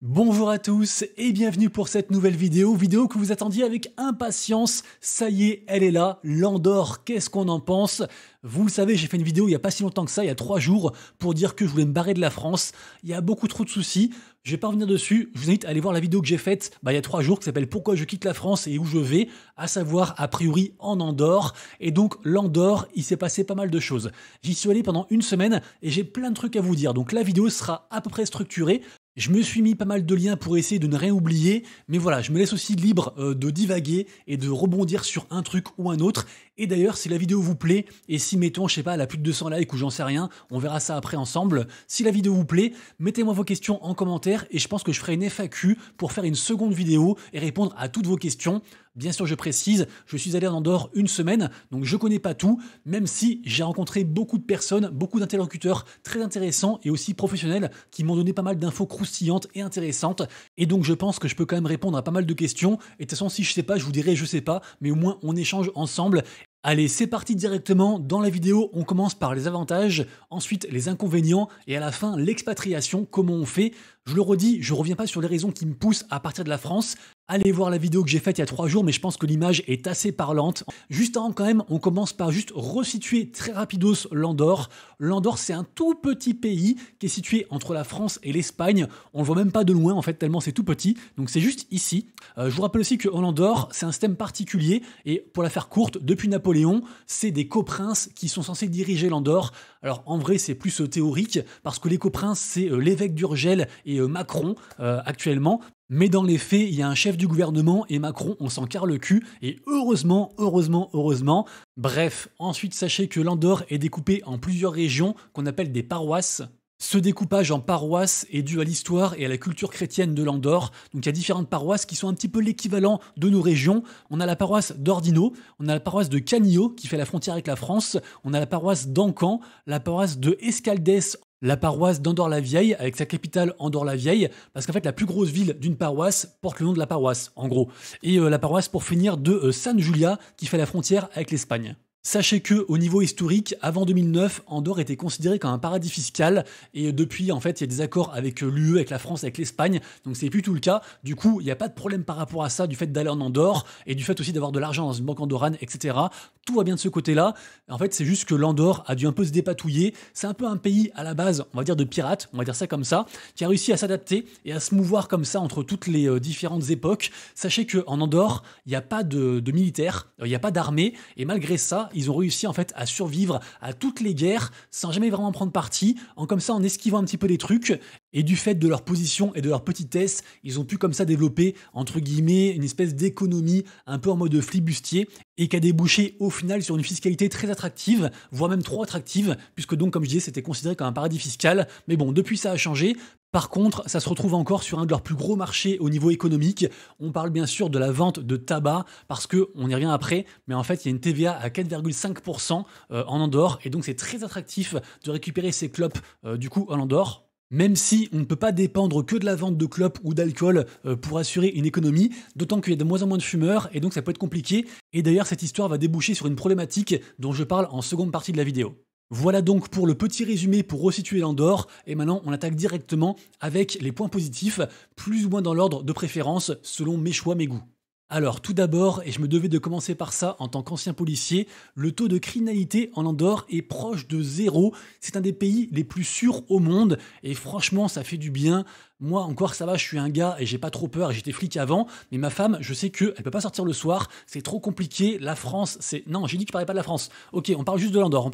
Bonjour à tous et bienvenue pour cette nouvelle vidéo que vous attendiez avec impatience. Ça y est, elle est là, l'Andorre, qu'est-ce qu'on en pense? Vous le savez, j'ai fait une vidéo il n'y a pas si longtemps que ça, il y a 3 jours, pour dire que je voulais me barrer de la France. Il y a beaucoup trop de soucis, je vais pas revenir dessus. Je vous invite à aller voir la vidéo que j'ai faite il y a 3 jours qui s'appelle Pourquoi je quitte la France et où je vais, à savoir a priori en Andorre. Et donc l'Andorre, il s'est passé pas mal de choses. J'y suis allé pendant une semaine et j'ai plein de trucs à vous dire. Donc la vidéo sera à peu près structurée. Je me suis mis pas mal de liens pour essayer de ne rien oublier, mais voilà, je me laisse aussi libre de divaguer et de rebondir sur un truc ou un autre. Et d'ailleurs, si la vidéo vous plaît, et si mettons, je sais pas, elle a plus de 200 likes ou j'en sais rien, on verra ça après ensemble. Si la vidéo vous plaît, mettez-moi vos questions en commentaire et je pense que je ferai une FAQ pour faire une seconde vidéo et répondre à toutes vos questions. Bien sûr, je précise, je suis allé en Andorre une semaine, donc je connais pas tout, même si j'ai rencontré beaucoup de personnes, beaucoup d'interlocuteurs très intéressants et aussi professionnels qui m'ont donné pas mal d'infos croustillantes et intéressantes. Et donc je pense que je peux quand même répondre à pas mal de questions. Et de toute façon, si je sais pas, je vous dirai je sais pas, mais au moins on échange ensemble. Allez, c'est parti directement. Dans la vidéo, on commence par les avantages, ensuite les inconvénients et à la fin l'expatriation, comment on fait. Je le redis, je reviens pas sur les raisons qui me poussent à partir de la France. Allez voir la vidéo que j'ai faite il y a 3 jours, mais je pense que l'image est assez parlante. Juste avant quand même, on commence par juste resituer très rapidos l'Andorre. L'Andorre, c'est un tout petit pays qui est situé entre la France et l'Espagne. On le voit même pas de loin en fait, tellement c'est tout petit. Donc c'est juste ici. Je vous rappelle aussi qu'en Andorre, c'est un système particulier. Et pour la faire courte, depuis Napoléon, c'est des coprinces qui sont censés diriger l'Andorre. Alors en vrai, c'est plus théorique, parce que les coprinces, c'est l'évêque d'Urgell et Macron actuellement. Mais dans les faits, il y a un chef du gouvernement et Macron, on s'en carre le cul. Et heureusement. Bref, ensuite, sachez que l'Andorre est découpée en plusieurs régions qu'on appelle des paroisses. Ce découpage en paroisses est dû à l'histoire et à la culture chrétienne de l'Andorre. Donc il y a différentes paroisses qui sont un petit peu l'équivalent de nos régions. On a la paroisse d'Ordino, on a la paroisse de Canillo qui fait la frontière avec la France, on a la paroisse d'Ancan, la paroisse de Escaldès, la paroisse d'Andorre-la-Vieille, avec sa capitale Andorre-la-Vieille, parce qu'en fait, la plus grosse ville d'une paroisse porte le nom de la paroisse, en gros. Et la paroisse, pour finir, de San Julia, qui fait la frontière avec l'Espagne. Sachez que au niveau historique, avant 2009, Andorre était considéré comme un paradis fiscal et depuis, en fait, il y a des accords avec l'UE, avec la France, avec l'Espagne, donc c'est plus tout le cas. Du coup, il n'y a pas de problème par rapport à ça, du fait d'aller en Andorre et du fait aussi d'avoir de l'argent dans une banque andorrane, etc. Tout va bien de ce côté-là. En fait, c'est juste que l'Andorre a dû un peu se dépatouiller. C'est un peu un pays à la base, on va dire de pirates, on va dire ça comme ça, qui a réussi à s'adapter et à se mouvoir comme ça entre toutes les différentes époques. Sachez qu'en Andorre, il n'y a pas de militaires, il n'y a pas d'armée et malgré ça, ils ont réussi en fait à survivre à toutes les guerres sans jamais vraiment prendre parti, en esquivant un petit peu les trucs. Et du fait de leur position et de leur petitesse, ils ont pu comme ça développer, entre guillemets, une espèce d'économie un peu en mode flibustier et qui a débouché au final sur une fiscalité très attractive, voire même trop attractive, puisque donc, comme je disais, c'était considéré comme un paradis fiscal. Mais bon, depuis ça a changé. Par contre, ça se retrouve encore sur un de leurs plus gros marchés au niveau économique. On parle bien sûr de la vente de tabac, parce qu'on y revient après, mais en fait, il y a une TVA à 4,5% en Andorre, et donc c'est très attractif de récupérer ces clopes du coup en Andorre. Même si on ne peut pas dépendre que de la vente de clopes ou d'alcool pour assurer une économie, d'autant qu'il y a de moins en moins de fumeurs, et donc ça peut être compliqué. Et d'ailleurs, cette histoire va déboucher sur une problématique dont je parle en seconde partie de la vidéo. Voilà donc pour le petit résumé pour resituer l'Andorre, et maintenant on attaque directement avec les points positifs, plus ou moins dans l'ordre de préférence, selon mes choix, mes goûts. Alors tout d'abord, et je me devais de commencer par ça en tant qu'ancien policier, le taux de criminalité en Andorre est proche de 0. C'est un des pays les plus sûrs au monde et franchement ça fait du bien. Moi encore ça va, je suis un gars et j'ai pas trop peur et j'étais flic avant, mais ma femme, je sais qu'elle peut pas sortir le soir, c'est trop compliqué, la France, c'est... Non, j'ai dit que je parlais pas de la France. Ok, on parle juste de l'Andorre,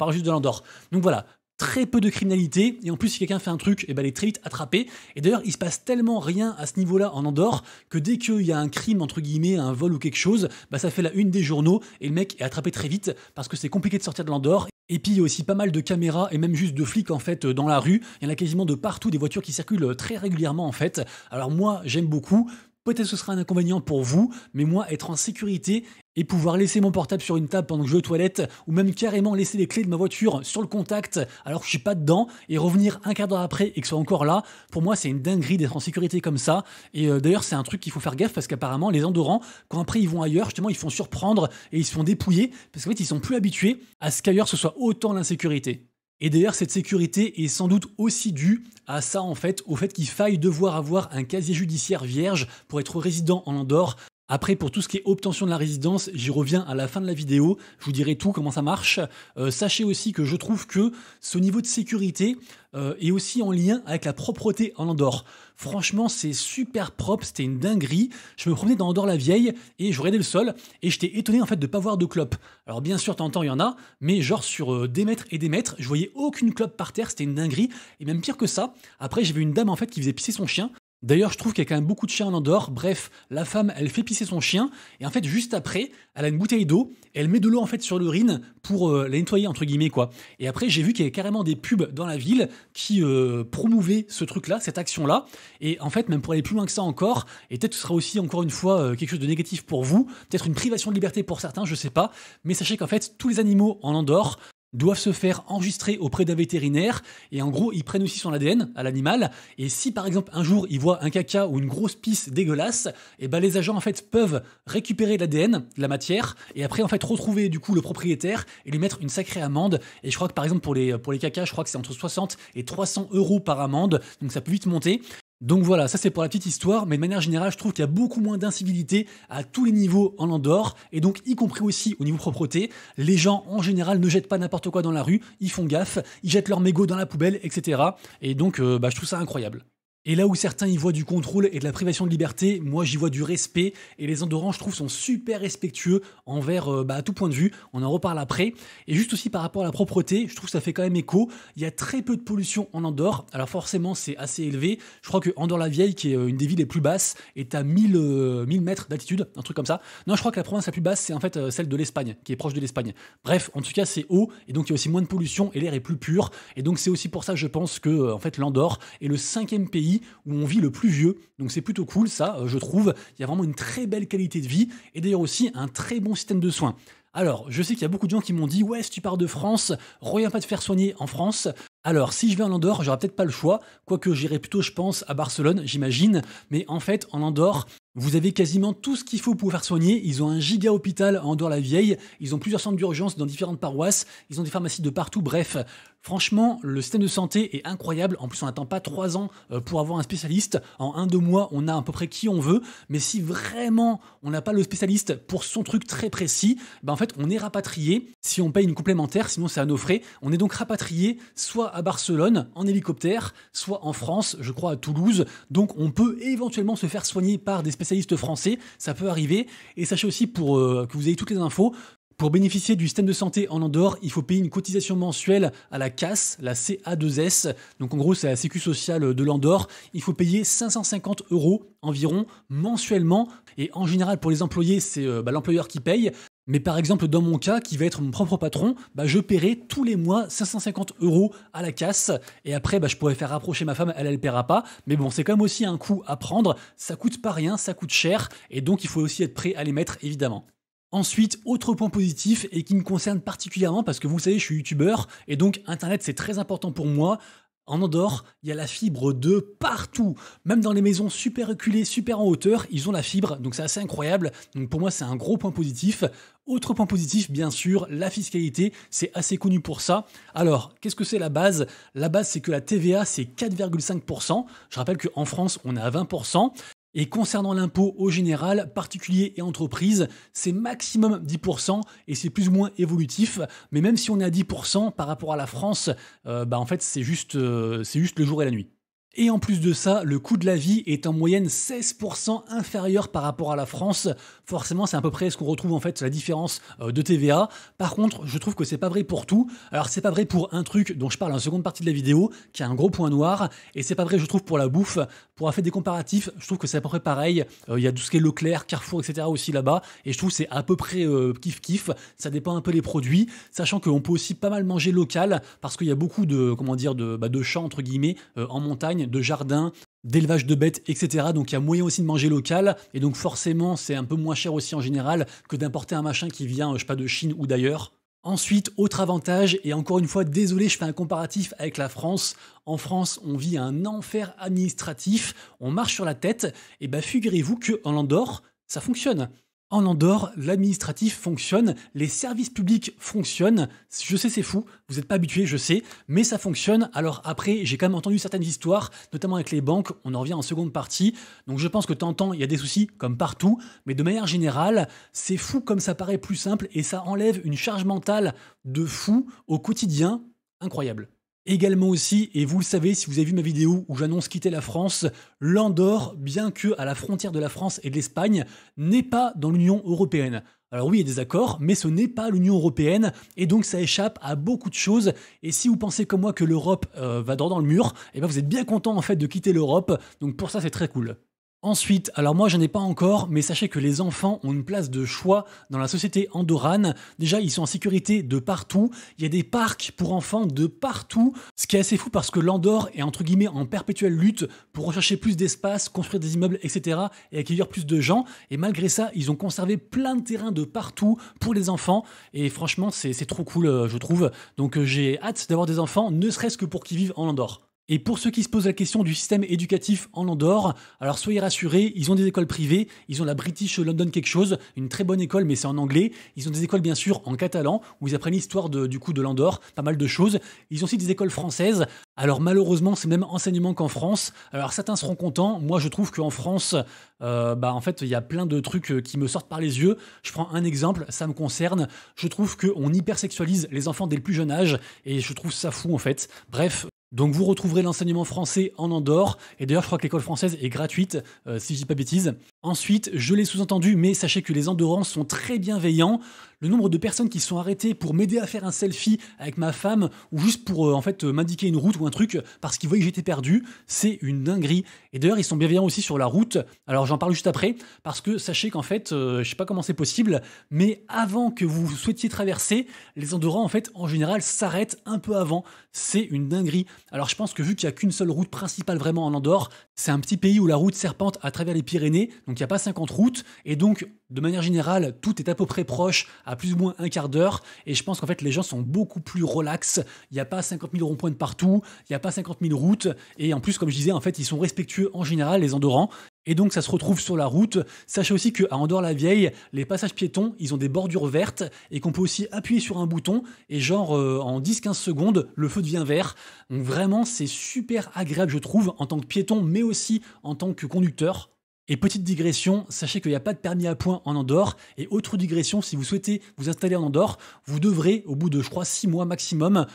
Donc voilà. Très peu de criminalité, et en plus si quelqu'un fait un truc, elle est très vite attrapée. Et d'ailleurs il se passe tellement rien à ce niveau-là en Andorre que dès qu'il y a un crime entre guillemets, un vol ou quelque chose, ça fait la une des journaux et le mec est attrapé très vite parce que c'est compliqué de sortir de l'Andorre. Et puis il y a aussi pas mal de caméras et même juste de flics en fait dans la rue. Il y en a quasiment de partout, des voitures qui circulent très régulièrement en fait. Alors moi j'aime beaucoup. Peut-être que ce sera un inconvénient pour vous, mais moi, être en sécurité et pouvoir laisser mon portable sur une table pendant que je vais aux toilettes, ou même carrément laisser les clés de ma voiture sur le contact alors que je suis pas dedans, et revenir un quart d'heure après et que ce soit encore là, pour moi c'est une dinguerie d'être en sécurité comme ça. Et d'ailleurs c'est un truc qu'il faut faire gaffe parce qu'apparemment les Andorrans, quand après ils vont ailleurs, justement ils font surprendre et ils se font dépouiller, parce qu'en fait ils sont plus habitués à ce qu'ailleurs ce soit autant l'insécurité. Et d'ailleurs, cette sécurité est sans doute aussi due à ça en fait, au fait qu'il faille devoir avoir un casier judiciaire vierge pour être résident en Andorre. Après, pour tout ce qui est obtention de la résidence, j'y reviens à la fin de la vidéo, je vous dirai tout, comment ça marche. Sachez aussi que je trouve que ce niveau de sécurité est aussi en lien avec la propreté en Andorre. Franchement, c'est super propre, c'était une dinguerie. Je me promenais dans Andorre-la-Vieille et je regardais le sol et j'étais étonné en fait de ne pas voir de clopes. Alors bien sûr, t'entends, il y en a, mais genre sur des mètres et des mètres, je voyais aucune clope par terre, c'était une dinguerie. Et même pire que ça, après j'ai vu une dame en fait qui faisait pisser son chien. D'ailleurs, je trouve qu'il y a quand même beaucoup de chiens en Andorre. Bref, la femme, elle fait pisser son chien. Et en fait, juste après, elle a une bouteille d'eau. Elle met de l'eau en fait sur l'urine pour la nettoyer, entre guillemets, quoi. Et après, j'ai vu qu'il y avait carrément des pubs dans la ville qui promouvaient ce truc-là, cette action-là. Et en fait, même pour aller plus loin que ça encore, et peut-être que ce sera aussi, encore une fois, quelque chose de négatif pour vous. Peut-être une privation de liberté pour certains, je sais pas. Mais sachez qu'en fait, tous les animaux en Andorre doivent se faire enregistrer auprès d'un vétérinaire et en gros ils prennent aussi son ADN à l'animal et si par exemple un jour ils voient un caca ou une grosse pisse dégueulasse et ben les agents en fait peuvent récupérer l'ADN, la matière et après en fait retrouver du coup le propriétaire et lui mettre une sacrée amende et je crois que par exemple pour les cacas je crois que c'est entre 60 et 300 € par amende donc ça peut vite monter. Donc voilà, ça c'est pour la petite histoire, mais de manière générale, je trouve qu'il y a beaucoup moins d'incivilité à tous les niveaux en Andorre, et donc y compris aussi au niveau propreté. Les gens en général ne jettent pas n'importe quoi dans la rue, ils font gaffe, ils jettent leurs mégots dans la poubelle, etc. Et donc je trouve ça incroyable. Et là où certains y voient du contrôle et de la privation de liberté, moi j'y vois du respect et les Andorrans je trouve sont super respectueux envers à tout point de vue, on en reparle après. Et juste aussi par rapport à la propreté, je trouve que ça fait quand même écho, il y a très peu de pollution en Andorre, alors forcément c'est assez élevé, je crois que Andorre-la-Vieille qui est une des villes les plus basses est à 1000 mètres d'altitude, un truc comme ça. Non je crois que la province la plus basse c'est en fait celle de l'Espagne, qui est proche de l'Espagne. Bref, en tout cas c'est haut et donc il y a aussi moins de pollution et l'air est plus pur et donc c'est aussi pour ça je pense que en fait l'Andorre est le 5e pays où on vit le plus vieux, donc c'est plutôt cool ça, je trouve. Il y a vraiment une très belle qualité de vie et d'ailleurs aussi un très bon système de soins. Alors, je sais qu'il y a beaucoup de gens qui m'ont dit « Ouais, si tu pars de France, reviens pas te faire soigner en France ». Alors, si je vais en Andorre, j'aurai peut-être pas le choix, quoique j'irai plutôt, je pense, à Barcelone, j'imagine. Mais en fait, en Andorre, vous avez quasiment tout ce qu'il faut pour vous faire soigner. Ils ont un giga hôpital à Andorre-la-Vieille, ils ont plusieurs centres d'urgence dans différentes paroisses, ils ont des pharmacies de partout, bref. Franchement, le système de santé est incroyable. En plus, on n'attend pas 3 ans pour avoir un spécialiste. En 1-2 mois, on a à peu près qui on veut. Mais si vraiment on n'a pas le spécialiste pour son truc très précis, en fait, on est rapatrié. Si on paye une complémentaire, sinon c'est à nos frais. On est donc rapatrié soit à Barcelone en hélicoptère, soit en France, je crois à Toulouse. Donc on peut éventuellement se faire soigner par des spécialistes français. Ça peut arriver. Et sachez aussi pour que vous ayez toutes les infos, pour bénéficier du système de santé en Andorre, il faut payer une cotisation mensuelle à la CAS, la CA2S. Donc en gros, c'est la sécu sociale de l'Andorre. Il faut payer 550 € environ mensuellement. Et en général, pour les employés, c'est l'employeur qui paye. Mais par exemple, dans mon cas, qui va être mon propre patron, je paierai tous les mois 550 € à la casse. Et après, je pourrais faire rapprocher ma femme, elle ne paiera pas. Mais bon, c'est quand même aussi un coût à prendre. Ça coûte pas rien, ça coûte cher. Et donc, il faut aussi être prêt à les mettre, évidemment. Ensuite, autre point positif et qui me concerne particulièrement parce que vous savez, je suis youtubeur et donc Internet c'est très important pour moi. En Andorre, il y a la fibre de partout. Même dans les maisons super reculées, super en hauteur, ils ont la fibre, donc c'est assez incroyable. Donc pour moi, c'est un gros point positif. Autre point positif, bien sûr, la fiscalité, c'est assez connu pour ça. Alors, qu'est-ce que c'est la base? La base, c'est que la TVA, c'est 4,5%. Je rappelle qu'en France, on est à 20%. Et concernant l'impôt au général, particulier et entreprise, c'est maximum 10% et c'est plus ou moins évolutif. Mais même si on est à 10% par rapport à la France, en fait c'est juste le jour et la nuit. Et en plus de ça, le coût de la vie est en moyenne 16% inférieur par rapport à la France. Forcément, c'est à peu près ce qu'on retrouve en fait la différence de TVA. Par contre, je trouve que c'est pas vrai pour tout. Alors, c'est pas vrai pour un truc dont je parle en seconde partie de la vidéo, qui a un gros point noir. Et c'est pas vrai, je trouve, pour la bouffe. Pour avoir fait des comparatifs, je trouve que c'est à peu près pareil. Il y a tout ce qui est Leclerc, Carrefour, etc. aussi là-bas. Et je trouve que c'est à peu près kiff-kiff. Ça dépend un peu des produits. Sachant qu'on peut aussi pas mal manger local parce qu'il y a beaucoup de, de champs, entre guillemets, en montagne, de jardins, d'élevage de bêtes, etc. Donc il y a moyen aussi de manger local, et donc forcément c'est un peu moins cher aussi en général que d'importer un machin qui vient, je sais pas, de Chine ou d'ailleurs. Ensuite, autre avantage, et encore une fois, désolé, je fais un comparatif avec la France. En France, on vit un enfer administratif, on marche sur la tête, et figurez-vous qu'en Andorre, ça fonctionne. En Andorre, l'administratif fonctionne, les services publics fonctionnent. Je sais, c'est fou, vous n'êtes pas habitués, je sais, mais ça fonctionne. Alors après, j'ai quand même entendu certaines histoires, notamment avec les banques, on en revient en seconde partie. Donc je pense que de temps en temps, il y a des soucis, comme partout, mais de manière générale, c'est fou comme ça paraît plus simple et ça enlève une charge mentale de fou au quotidien, incroyable. Également aussi, et vous le savez si vous avez vu ma vidéo où j'annonce quitter la France, l'Andorre, bien que à la frontière de la France et de l'Espagne, n'est pas dans l'Union européenne. Alors oui, il y a des accords, mais ce n'est pas l'Union européenne, et donc ça échappe à beaucoup de choses. Et si vous pensez comme moi que l'Europe va droit dans le mur, et ben vous êtes bien content en fait de quitter l'Europe, donc pour ça c'est très cool. Ensuite, alors moi j'en ai pas encore, mais sachez que les enfants ont une place de choix dans la société andorrane. Déjà, ils sont en sécurité de partout. Il y a des parcs pour enfants de partout. Ce qui est assez fou parce que l'Andorre est entre guillemets en perpétuelle lutte pour rechercher plus d'espace, construire des immeubles, etc. et accueillir plus de gens. Et malgré ça, ils ont conservé plein de terrains de partout pour les enfants. Et franchement, c'est trop cool, je trouve. Donc j'ai hâte d'avoir des enfants, ne serait-ce que pour qu'ils vivent en Andorre. Et pour ceux qui se posent la question du système éducatif en Andorre, alors soyez rassurés, ils ont des écoles privées, ils ont la British London quelque chose, une très bonne école mais c'est en anglais, ils ont des écoles bien sûr en catalan, où ils apprennent l'histoire du coup de l'Andorre, pas mal de choses, ils ont aussi des écoles françaises, alors malheureusement c'est le même enseignement qu'en France, alors certains seront contents, moi je trouve qu'en France, en fait il y a plein de trucs qui me sortent par les yeux, je prends un exemple, ça me concerne, je trouve qu'on hypersexualise les enfants dès le plus jeune âge, et je trouve ça fou en fait, bref. Donc vous retrouverez l'enseignement français en Andorre, et d'ailleurs je crois que l'école française est gratuite, si je dis pas bêtise. Ensuite, je l'ai sous-entendu, mais sachez que les Andorrans sont très bienveillants. Le nombre de personnes qui sont arrêtées pour m'aider à faire un selfie avec ma femme, ou juste pour m'indiquer une route ou un truc, parce qu'ils voyaient que j'étais perdu, c'est une dinguerie. Et d'ailleurs ils sont bienveillants aussi sur la route, alors j'en parle juste après, parce que sachez qu'en fait, je sais pas comment c'est possible, mais avant que vous souhaitiez traverser, les Andorrans en fait en général s'arrêtent un peu avant, c'est une dinguerie. Alors je pense que vu qu'il n'y a qu'une seule route principale vraiment en Andorre, c'est un petit pays où la route serpente à travers les Pyrénées, donc il n'y a pas 50 routes, et donc de manière générale, tout est à peu près proche, à plus ou moins un quart d'heure, et je pense qu'en fait les gens sont beaucoup plus relax, il n'y a pas 50 000 ronds-points de partout, il n'y a pas 50 000 routes, et en plus comme je disais, en fait ils sont respectueux en général les Andorrans, et donc ça se retrouve sur la route. Sachez aussi qu'à Andorre-la-Vieille, les passages piétons, ils ont des bordures vertes et qu'on peut aussi appuyer sur un bouton et genre en 10-15 secondes, le feu devient vert. Donc vraiment, c'est super agréable je trouve en tant que piéton mais aussi en tant que conducteur. Et petite digression, sachez qu'il n'y a pas de permis à points en Andorre. Et autre digression, si vous souhaitez vous installer en Andorre, vous devrez, au bout de, je crois, 6 mois maximum,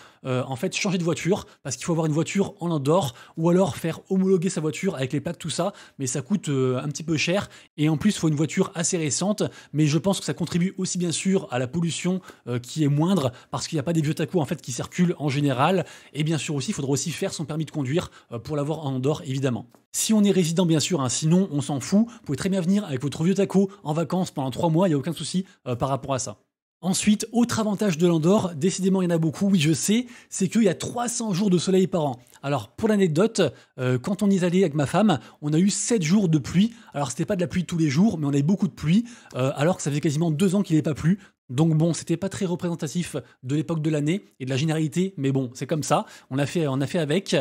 changer de voiture, parce qu'il faut avoir une voiture en Andorre, ou alors faire homologuer sa voiture avec les plaques, tout ça, mais ça coûte un petit peu cher. Et en plus, il faut une voiture assez récente, mais je pense que ça contribue aussi bien sûr à la pollution qui est moindre, parce qu'il n'y a pas des vieux tacos en fait qui circulent en général. Et bien sûr aussi, il faudra aussi faire son permis de conduire pour l'avoir en Andorre, évidemment. Si on est résident, bien sûr, sinon on s'en fout. Vous pouvez très bien venir avec votre vieux taco en vacances pendant 3 mois, il n'y a aucun souci par rapport à ça. Ensuite, autre avantage de l'Andorre, décidément il y en a beaucoup, oui je sais, c'est qu'il y a 300 jours de soleil par an. Alors pour l'anecdote, quand on y est allé avec ma femme, on a eu 7 jours de pluie. Alors c'était pas de la pluie tous les jours, mais on a eu beaucoup de pluie, alors que ça faisait quasiment 2 ans qu'il n'est pas plu. Donc bon, c'était pas très représentatif de l'époque de l'année et de la généralité, mais bon, c'est comme ça, on a fait avec.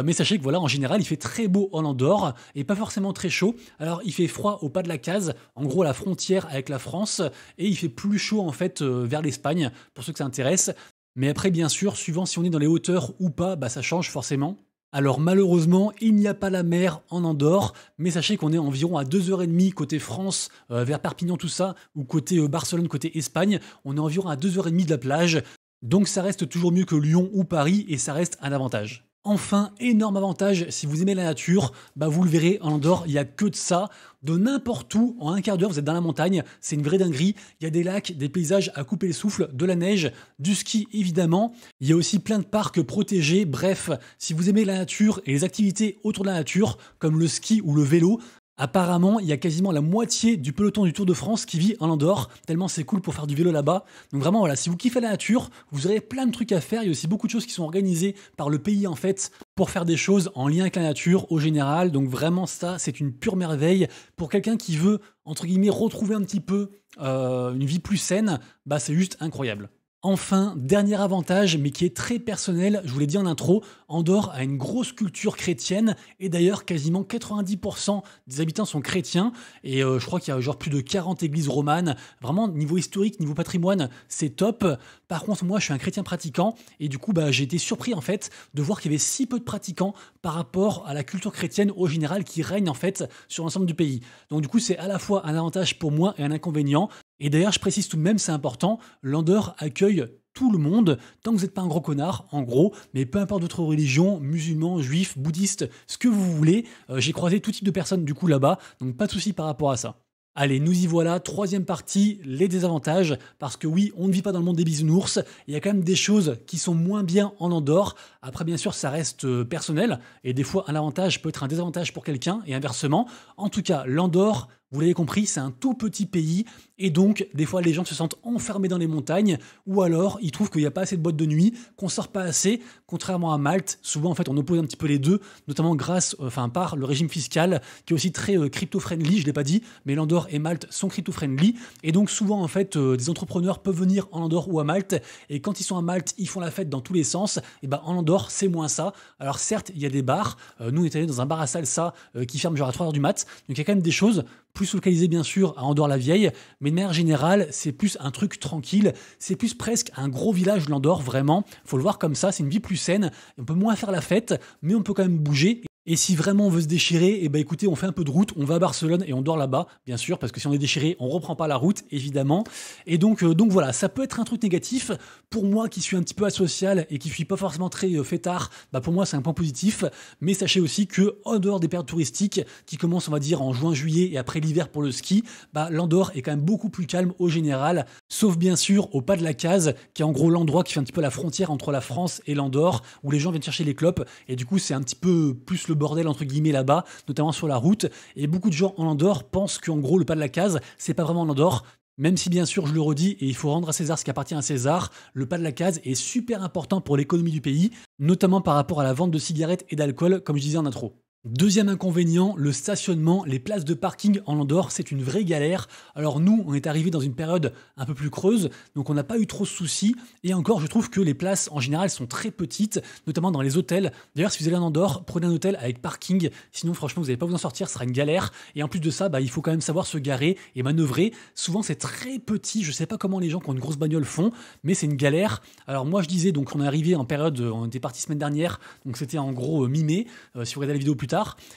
Mais sachez que voilà, en général, il fait très beau en Andorre et pas forcément très chaud. Alors il fait froid au pas de la case, en gros à la frontière avec la France, et il fait plus chaud en fait vers l'Espagne, pour ceux que ça intéresse. Mais après, bien sûr, suivant si on est dans les hauteurs ou pas, ça change forcément. Alors malheureusement, il n'y a pas la mer en Andorre, mais sachez qu'on est environ à 2h30 côté France, vers Perpignan tout ça, ou côté Barcelone, côté Espagne, on est environ à 2h30 de la plage, donc ça reste toujours mieux que Lyon ou Paris, et ça reste un avantage. Enfin, énorme avantage, si vous aimez la nature, vous le verrez, en Andorre, il n'y a que de ça. De n'importe où, en un quart d'heure, vous êtes dans la montagne, c'est une vraie dinguerie. Il y a des lacs, des paysages à couper le souffle, de la neige, du ski évidemment. Il y a aussi plein de parcs protégés. Bref, si vous aimez la nature et les activités autour de la nature, comme le ski ou le vélo, apparemment, il y a quasiment la moitié du peloton du Tour de France qui vit en Andorre, tellement c'est cool pour faire du vélo là-bas. Donc vraiment, voilà, si vous kiffez la nature, vous aurez plein de trucs à faire. Il y a aussi beaucoup de choses qui sont organisées par le pays, en fait, pour faire des choses en lien avec la nature, au général. Donc vraiment, ça, c'est une pure merveille. Pour quelqu'un qui veut, entre guillemets, retrouver un petit peu une vie plus saine, c'est juste incroyable. Enfin, dernier avantage, mais qui est très personnel, je vous l'ai dit en intro, Andorre a une grosse culture chrétienne et d'ailleurs quasiment 90% des habitants sont chrétiens et je crois qu'il y a genre plus de 40 églises romanes. Vraiment, niveau historique, niveau patrimoine, c'est top. Par contre, moi, je suis un chrétien pratiquant et du coup, j'ai été surpris en fait de voir qu'il y avait si peu de pratiquants par rapport à la culture chrétienne au général qui règne en fait sur l'ensemble du pays. Donc du coup, c'est à la fois un avantage pour moi et un inconvénient. Et d'ailleurs, je précise tout de même, c'est important, l'Andorre accueille tout le monde, tant que vous n'êtes pas un gros connard, en gros, mais peu importe votre religion, musulmans, juifs, bouddhistes, ce que vous voulez, j'ai croisé tout type de personnes du coup là-bas, donc pas de souci par rapport à ça. Allez, nous y voilà, troisième partie, les désavantages, parce que oui, on ne vit pas dans le monde des bisounours, il y a quand même des choses qui sont moins bien en Andorre. Après, bien sûr, ça reste personnel, et des fois, un avantage peut être un désavantage pour quelqu'un, et inversement. En tout cas, l'Andorre, vous l'avez compris, c'est un tout petit pays, et donc, des fois, les gens se sentent enfermés dans les montagnes, ou alors, ils trouvent qu'il n'y a pas assez de boîtes de nuit, qu'on sort pas assez, contrairement à Malte. Souvent, en fait, on oppose un petit peu les deux, notamment par le régime fiscal, qui est aussi très crypto-friendly, je l'ai pas dit, mais l'Andorre et Malte sont crypto-friendly, et donc souvent, en fait, des entrepreneurs peuvent venir en Andorre ou à Malte, et quand ils sont à Malte, ils font la fête dans tous les sens, et en Andorre, c'est moins ça. Alors certes, il y a des bars, nous, on est allé dans un bar à salsa qui ferme genre à 3h du mat, donc il y a quand même des choses plus localisées, bien sûr, à Andorre-la-Vieille, mais de manière générale, c'est plus un truc tranquille, c'est plus presque un gros village l'Andorre, vraiment. Faut le voir comme ça, c'est une vie plus saine, on peut moins faire la fête, mais on peut quand même bouger. Et si vraiment on veut se déchirer, écoutez, on fait un peu de route, on va à Barcelone et on dort là-bas, bien sûr, parce que si on est déchiré, on reprend pas la route, évidemment. Et donc voilà, ça peut être un truc négatif. Pour moi, qui suis un petit peu asocial et qui suis pas forcément très fêtard, pour moi c'est un point positif. Mais sachez aussi que en dehors des périodes touristiques, qui commencent, on va dire, en juin, juillet et après l'hiver pour le ski, l'Andorre est quand même beaucoup plus calme au général, sauf bien sûr au pas de la Case, qui est en gros l'endroit qui fait un petit peu la frontière entre la France et l'Andorre, où les gens viennent chercher les clopes, et du coup c'est un petit peu plus le bordel entre guillemets là-bas, notamment sur la route, et beaucoup de gens en Andorre pensent qu'en gros le pas de la Case, c'est pas vraiment l'Andorre. Même si bien sûr je le redis et il faut rendre à César ce qui appartient à César, le pas de la Case est super important pour l'économie du pays, notamment par rapport à la vente de cigarettes et d'alcool, comme je disais en intro. Deuxième inconvénient, le stationnement, les places de parking en Andorre, c'est une vraie galère. Alors nous, on est arrivé dans une période un peu plus creuse, donc on n'a pas eu trop de soucis. Et encore, je trouve que les places en général sont très petites, notamment dans les hôtels. D'ailleurs, si vous allez en Andorre, prenez un hôtel avec parking, sinon franchement vous n'allez pas vous en sortir, ce sera une galère. Et en plus de ça, il faut quand même savoir se garer et manœuvrer. Souvent c'est très petit, je sais pas comment les gens qui ont une grosse bagnole font, mais c'est une galère. Alors moi je disais, donc on est arrivé en période, on était parti semaine dernière, donc c'était en gros mi-mai, si vous regardez la vidéo plus tard.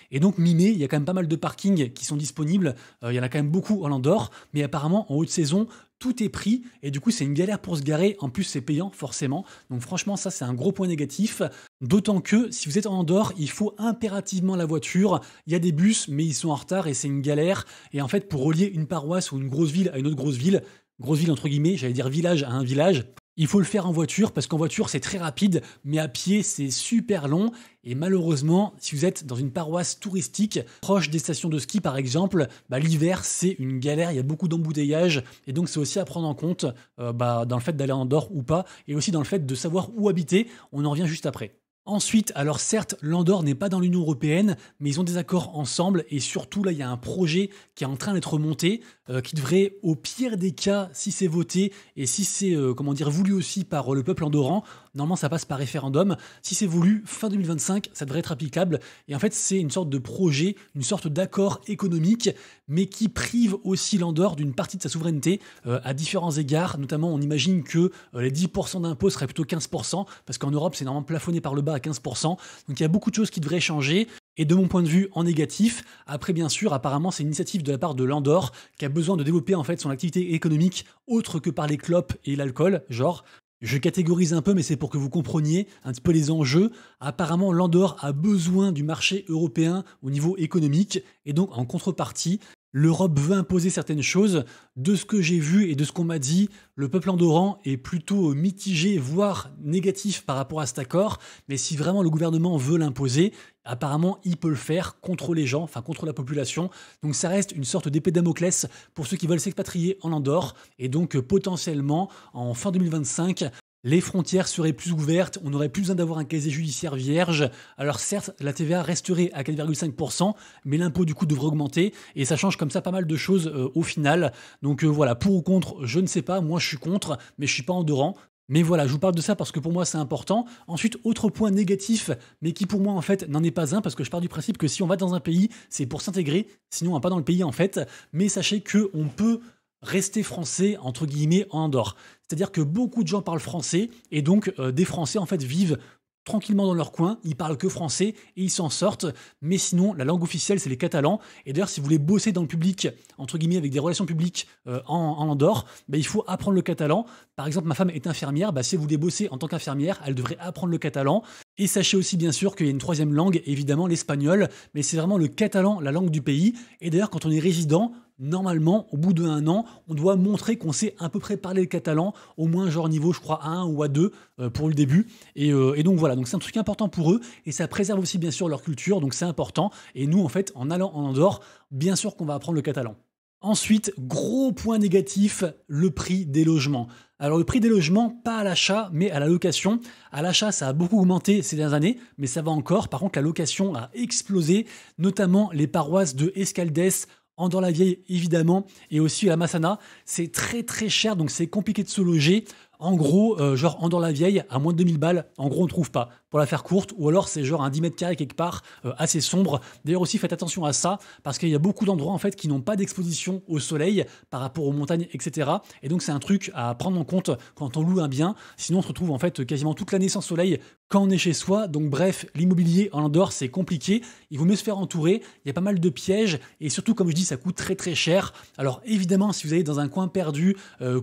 Et donc mi-mai, il y a quand même pas mal de parkings qui sont disponibles, il y en a quand même beaucoup en Andorre, mais apparemment en haute saison, tout est pris et du coup c'est une galère pour se garer, en plus c'est payant forcément, donc franchement ça c'est un gros point négatif, d'autant que si vous êtes en Andorre, il faut impérativement la voiture, il y a des bus mais ils sont en retard et c'est une galère, et en fait pour relier une paroisse ou une grosse ville à une autre grosse ville entre guillemets, j'allais dire village à un village, il faut le faire en voiture parce qu'en voiture c'est très rapide, mais à pied c'est super long. Et malheureusement, si vous êtes dans une paroisse touristique proche des stations de ski par exemple, l'hiver c'est une galère, il y a beaucoup d'embouteillages et donc c'est aussi à prendre en compte dans le fait d'aller en Andorre ou pas, et aussi dans le fait de savoir où habiter. On en revient juste après. Ensuite, alors certes, l'Andorre n'est pas dans l'Union européenne, mais ils ont des accords ensemble et surtout là, il y a un projet qui est en train d'être monté, qui devrait, au pire des cas, si c'est voté et si c'est voulu aussi par le peuple andorran, normalement ça passe par référendum. Si c'est voulu, fin 2025, ça devrait être applicable. Et en fait, c'est une sorte de projet, une sorte d'accord économique, mais qui prive aussi l'Andorre d'une partie de sa souveraineté à différents égards. Notamment, on imagine que les 10% d'impôts seraient plutôt 15%, parce qu'en Europe, c'est normalement plafonné par le bas à 15%. Donc il y a beaucoup de choses qui devraient changer. Et de mon point de vue, en négatif. Après, bien sûr, apparemment, c'est une initiative de la part de l'Andorre qui a besoin de développer en fait son activité économique autre que par les clopes et l'alcool. Genre, je catégorise un peu, mais c'est pour que vous compreniez un petit peu les enjeux. Apparemment, l'Andorre a besoin du marché européen au niveau économique, et donc en contrepartie, l'Europe veut imposer certaines choses. De ce que j'ai vu et de ce qu'on m'a dit, le peuple andorran est plutôt mitigé, voire négatif par rapport à cet accord. Mais si vraiment le gouvernement veut l'imposer, apparemment il peut le faire contre les gens, enfin contre la population. Donc ça reste une sorte d'épée de Damoclès pour ceux qui veulent s'expatrier en Andorre. Et donc potentiellement, en fin 2025, les frontières seraient plus ouvertes, on n'aurait plus besoin d'avoir un casier judiciaire vierge. Alors certes, la TVA resterait à 4,5%, mais l'impôt du coup devrait augmenter, et ça change comme ça pas mal de choses au final. Donc voilà, pour ou contre, je ne sais pas, moi je suis contre, mais je suis pas andorran. Mais voilà, je vous parle de ça parce que pour moi c'est important. Ensuite, autre point négatif, mais qui pour moi en fait n'en est pas un, parce que je pars du principe que si on va dans un pays, c'est pour s'intégrer, sinon on va pas dans le pays en fait. Mais sachez que on peut rester français entre guillemets en Andorre. C'est-à-dire que beaucoup de gens parlent français et donc des Français en fait vivent tranquillement dans leur coin, ils parlent que français et ils s'en sortent, mais sinon la langue officielle c'est les catalans. Et d'ailleurs si vous voulez bosser dans le public, entre guillemets avec des relations publiques en Andorre, bah, il faut apprendre le catalan. Par exemple ma femme est infirmière, bah, si vous voulez bosser en tant qu'infirmière, elle devrait apprendre le catalan. Et sachez aussi bien sûr qu'il y a une troisième langue, évidemment l'espagnol, mais c'est vraiment le catalan, la langue du pays. Et d'ailleurs quand on est résident, normalement, au bout d'1 an, on doit montrer qu'on sait à peu près parler le catalan, au moins genre niveau, je crois, A1 ou A2 pour le début. Et donc voilà, donc c'est un truc important pour eux, et ça préserve aussi bien sûr leur culture, donc c'est important. Et nous, en fait, en allant en Andorre, bien sûr qu'on va apprendre le catalan. Ensuite, gros point négatif, le prix des logements. Alors le prix des logements, pas à l'achat, mais à la location. À l'achat, ça a beaucoup augmenté ces dernières années, mais ça va encore. Par contre, la location a explosé, notamment les paroisses de Escaldes, Andorre-la-Vieille évidemment, et aussi la Massana. C'est très très cher, donc c'est compliqué de se loger. En gros, genre Andorre-la-Vieille, à moins de 2000 balles, en gros on ne trouve pas, pour la faire courte, ou alors c'est genre un 10 mètres carrés quelque part, assez sombre. D'ailleurs aussi faites attention à ça, parce qu'il y a beaucoup d'endroits en fait qui n'ont pas d'exposition au soleil par rapport aux montagnes, etc. Et donc c'est un truc à prendre en compte quand on loue un bien, sinon on se retrouve en fait quasiment toute l'année sans soleil quand on est chez soi. Donc bref, l'immobilier en Andorre c'est compliqué, il vaut mieux se faire entourer, il y a pas mal de pièges, et surtout comme je dis ça coûte très très cher. Alors évidemment si vous allez dans un coin perdu,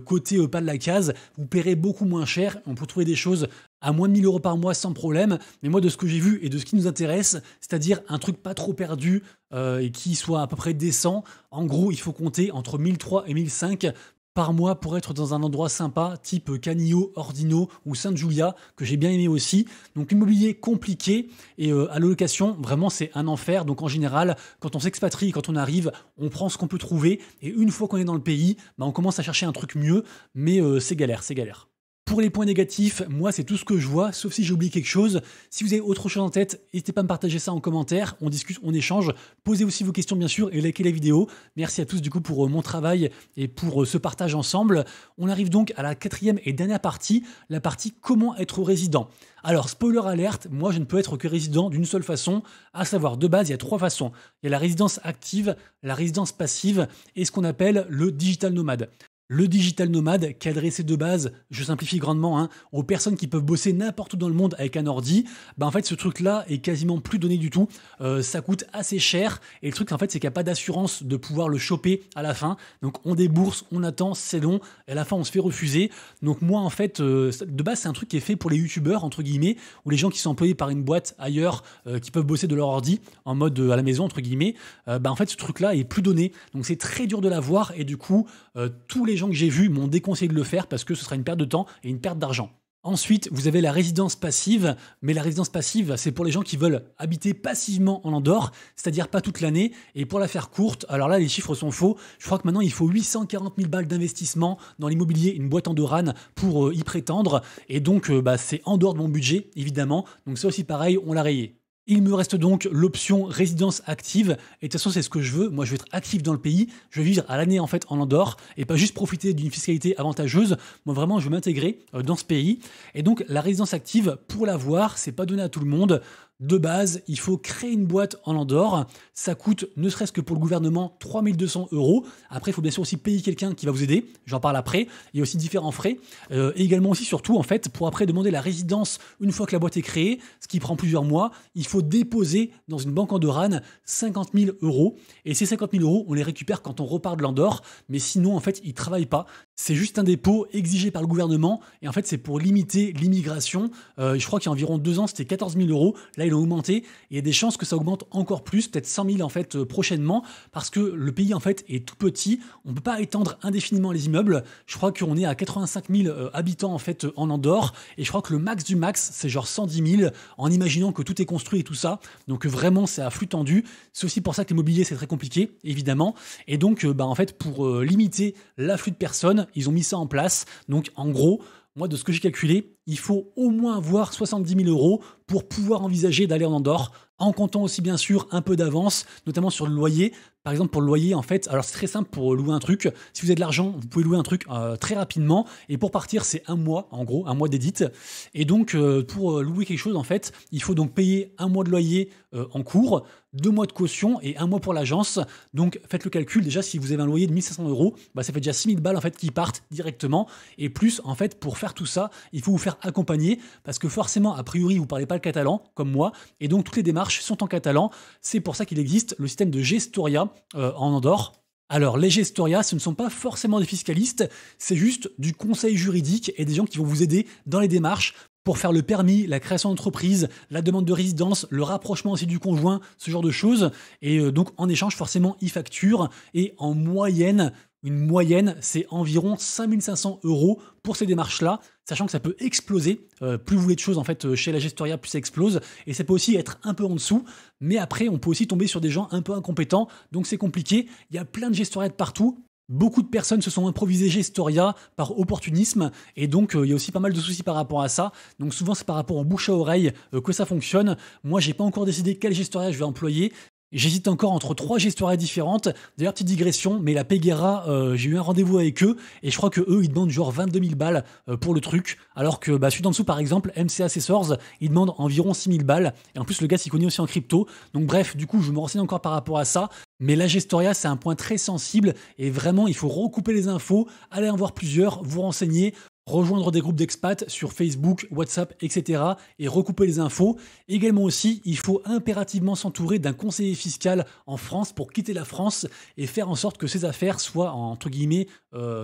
côté pas de la case, vous paierez beaucoup moins cher, on peut trouver des choses à moins de 1000 € par mois sans problème, mais moi de ce que j'ai vu et de ce qui nous intéresse, c'est-à-dire un truc pas trop perdu et qui soit à peu près décent, en gros il faut compter entre 1300 et 1500 par mois pour être dans un endroit sympa, type Canillo, Ordino ou Sainte Julia, que j'ai bien aimé aussi. Donc immobilier compliqué, et à la location, vraiment c'est un enfer. Donc en général, quand on s'expatrie, quand on arrive, on prend ce qu'on peut trouver, et une fois qu'on est dans le pays, bah, on commence à chercher un truc mieux, mais c'est galère, c'est galère. Pour les points négatifs, moi c'est tout ce que je vois, sauf si j'ai oublié quelque chose. Si vous avez autre chose en tête, n'hésitez pas à me partager ça en commentaire, on discute, on échange. Posez aussi vos questions bien sûr et likez la vidéo. Merci à tous du coup pour mon travail et pour ce partage ensemble. On arrive donc à la 4e et dernière partie, la partie comment être résident. Alors spoiler alerte, moi je ne peux être que résident d'une seule façon, à savoir de base il y a 3 façons. Il y a la résidence active, la résidence passive et ce qu'on appelle le digital nomade. Le digital nomade, qui est adressé de base, je simplifie grandement, hein, aux personnes qui peuvent bosser n'importe où dans le monde avec un ordi, bah en fait ce truc-là est quasiment plus donné du tout. Ça coûte assez cher et le truc en fait c'est qu'il n'y a pas d'assurance de pouvoir le choper à la fin. Donc on débourse, on attend, c'est long et à la fin on se fait refuser. Donc moi en fait de base c'est un truc qui est fait pour les youtubeurs entre guillemets ou les gens qui sont employés par une boîte ailleurs qui peuvent bosser de leur ordi en mode à la maison entre guillemets. Bah en fait ce truc-là est plus donné. Donc c'est très dur de l'avoir et du coup tous les gens que j'ai vus m'ont déconseillé de le faire parce que ce sera une perte de temps et une perte d'argent. Ensuite, vous avez la résidence passive, mais la résidence passive, c'est pour les gens qui veulent habiter passivement en Andorre, c'est-à-dire pas toute l'année. Et pour la faire courte, alors là, les chiffres sont faux. Je crois que maintenant, il faut 840 000 balles d'investissement dans l'immobilier, une boîte andorrane pour y prétendre. Et donc, c'est en dehors de mon budget, évidemment. Donc ça aussi, pareil, on l'a rayé. Il me reste donc l'option résidence active, et de toute façon c'est ce que je veux. Moi je veux être actif dans le pays, je veux vivre à l'année en fait en Andorre, et pas juste profiter d'une fiscalité avantageuse. Moi vraiment je veux m'intégrer dans ce pays, et donc la résidence active, pour l'avoir, c'est pas donné à tout le monde. De base, il faut créer une boîte en Andorre. Ça coûte, ne serait-ce que pour le gouvernement, 3200 €. Après, il faut bien sûr aussi payer quelqu'un qui va vous aider. J'en parle après. Il y a aussi différents frais. Et également aussi, surtout, en fait, pour après demander la résidence une fois que la boîte est créée, ce qui prend plusieurs mois, il faut déposer dans une banque andorrane 50 000 €. Et ces 50 000 €, on les récupère quand on repart de l'Andorre. Mais sinon, en fait, ils ne travaillent pas. C'est juste un dépôt exigé par le gouvernement. Et en fait, c'est pour limiter l'immigration. Je crois qu'il y a environ 2 ans, c'était 14 000 €. Là, il a augmenté et il y a des chances que ça augmente encore plus, peut-être 100 000 en fait prochainement, parce que le pays en fait est tout petit, on ne peut pas étendre indéfiniment les immeubles. Je crois qu'on est à 85 000 habitants en fait en Andorre, et je crois que le max du max c'est genre 110 000, en imaginant que tout est construit et tout ça. Donc vraiment c'est à flux tendu. C'est aussi pour ça que l'immobilier c'est très compliqué évidemment, et donc en fait pour limiter l'afflux de personnes, ils ont mis ça en place. Donc en gros, moi, de ce que j'ai calculé, il faut au moins avoir 70 000 € pour pouvoir envisager d'aller en Andorre, en comptant aussi bien sûr un peu d'avance, notamment sur le loyer, Par exemple, pour le loyer, en fait, alors c'est très simple pour louer un truc. Si vous avez de l'argent, vous pouvez louer un truc très rapidement. Et pour partir, c'est un mois, en gros, un mois d'édite. Et donc, pour louer quelque chose, en fait, il faut donc payer un mois de loyer en cours, 2 mois de caution et 1 mois pour l'agence. Donc, faites le calcul. Déjà, si vous avez un loyer de 1500 €, bah, ça fait déjà 6000 balles en fait qui partent directement. Et plus, en fait, pour faire tout ça, il faut vous faire accompagner parce que forcément, a priori, vous parlez pas le catalan, comme moi. Et donc, toutes les démarches sont en catalan. C'est pour ça qu'il existe le système de Gestoria en Andorre. Alors, les Gestoria, ce ne sont pas forcément des fiscalistes, c'est juste du conseil juridique et des gens qui vont vous aider dans les démarches pour faire le permis, la création d'entreprise, la demande de résidence, le rapprochement aussi du conjoint, ce genre de choses. Et donc, en échange, forcément, ils facturent. Et en moyenne, une moyenne, c'est environ 5500 € pour ces démarches-là, sachant que ça peut exploser. Plus vous voulez de choses en fait chez la Gestoria, plus ça explose. Et ça peut aussi être un peu en dessous. Mais après, on peut aussi tomber sur des gens un peu incompétents. Donc c'est compliqué. Il y a plein de Gestoria de partout. Beaucoup de personnes se sont improvisées Gestoria par opportunisme et donc il y a aussi pas mal de soucis par rapport à ça. Donc souvent c'est par rapport au bouche à oreille que ça fonctionne. Moi j'ai pas encore décidé quelle Gestoria je vais employer. J'hésite encore entre 3 Gestoria différentes. D'ailleurs, petite digression, mais la Peguera, j'ai eu un rendez-vous avec eux et je crois que eux ils demandent genre 22 000 balles pour le truc. Alors que celui d'en dessous, par exemple, MC Assessors, il demande environ 6 000 balles. Et en plus, le gars s'y connaît aussi en crypto. Donc bref, du coup, je me renseigne encore par rapport à ça. Mais la Gestoria, c'est un point très sensible et vraiment, il faut recouper les infos, aller en voir plusieurs, vous renseigner, rejoindre des groupes d'expats sur Facebook, WhatsApp, etc. et recouper les infos. Également aussi, il faut impérativement s'entourer d'un conseiller fiscal en France pour quitter la France et faire en sorte que ses affaires soient, entre guillemets,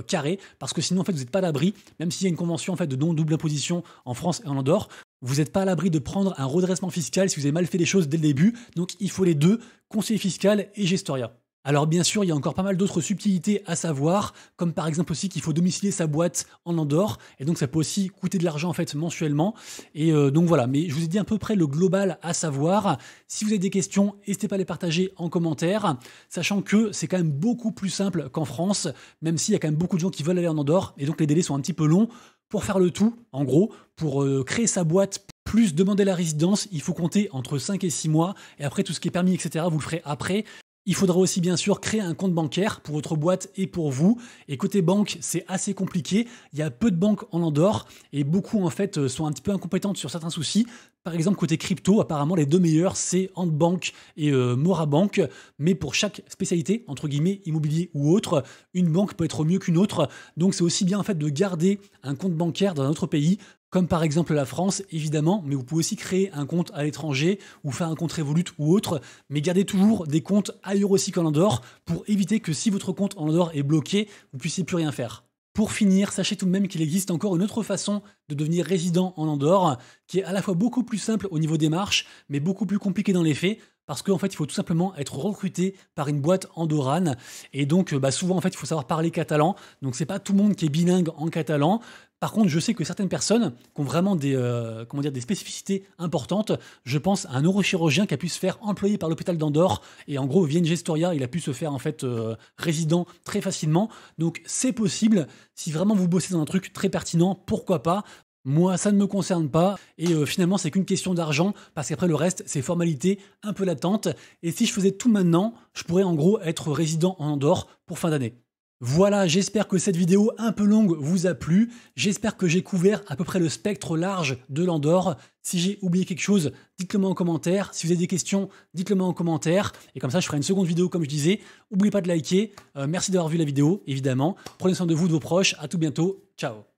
carrées. Parce que sinon, en fait, vous n'êtes pas à l'abri, même s'il y a une convention en fait, de non-double imposition en France et en Andorre, vous n'êtes pas à l'abri de prendre un redressement fiscal si vous avez mal fait les choses dès le début. Donc, il faut les deux, conseiller fiscal et Gestoria. Alors bien sûr, il y a encore pas mal d'autres subtilités à savoir, comme par exemple aussi qu'il faut domicilier sa boîte en Andorre, et donc ça peut aussi coûter de l'argent en fait mensuellement. Et donc voilà, mais je vous ai dit à peu près le global à savoir. Si vous avez des questions, n'hésitez pas à les partager en commentaire, sachant que c'est quand même beaucoup plus simple qu'en France, même s'il y a quand même beaucoup de gens qui veulent aller en Andorre, et donc les délais sont un petit peu longs. Pour faire le tout, en gros, pour créer sa boîte, plus demander la résidence, il faut compter entre 5 et 6 mois, et après tout ce qui est permis, etc., vous le ferez après. Il faudra aussi bien sûr créer un compte bancaire pour votre boîte et pour vous. Et côté banque, c'est assez compliqué. Il y a peu de banques en Andorre et beaucoup en fait sont un petit peu incompétentes sur certains soucis. Par exemple, côté crypto, apparemment les 2 meilleurs, c'est Handbank et Morabank. Mais pour chaque spécialité, entre guillemets, immobilier ou autre, une banque peut être mieux qu'une autre. Donc c'est aussi bien en fait de garder un compte bancaire dans un autre pays, comme par exemple la France, évidemment, mais vous pouvez aussi créer un compte à l'étranger ou faire un compte Revolut ou autre, mais gardez toujours des comptes ailleurs aussi qu'en Andorre pour éviter que si votre compte en Andorre est bloqué, vous puissiez plus rien faire. Pour finir, sachez tout de même qu'il existe encore une autre façon de devenir résident en Andorre, qui est à la fois beaucoup plus simple au niveau des démarches, mais beaucoup plus compliqué dans les faits, parce qu'en fait, il faut tout simplement être recruté par une boîte andorrane, et donc souvent, en fait, il faut savoir parler catalan, donc c'est pas tout le monde qui est bilingue en catalan. Par contre, je sais que certaines personnes qui ont vraiment des spécificités importantes, je pense à un neurochirurgien qui a pu se faire employer par l'hôpital d'Andorre et en gros, via une Gestoria, il a pu se faire en fait résident très facilement. Donc c'est possible, si vraiment vous bossez dans un truc très pertinent, pourquoi pas. Moi, ça ne me concerne pas et finalement, c'est qu'une question d'argent parce qu'après le reste, c'est formalité un peu latente. Et si je faisais tout maintenant, je pourrais en gros être résident en Andorre pour fin d'année. Voilà, j'espère que cette vidéo un peu longue vous a plu. J'espère que j'ai couvert à peu près le spectre large de l'Andorre. Si j'ai oublié quelque chose, dites-le moi en commentaire. Si vous avez des questions, dites-le moi en commentaire. Et comme ça, je ferai une seconde vidéo comme je disais. N'oubliez pas de liker. Merci d'avoir vu la vidéo, évidemment. Prenez soin de vous, de vos proches. À tout bientôt. Ciao.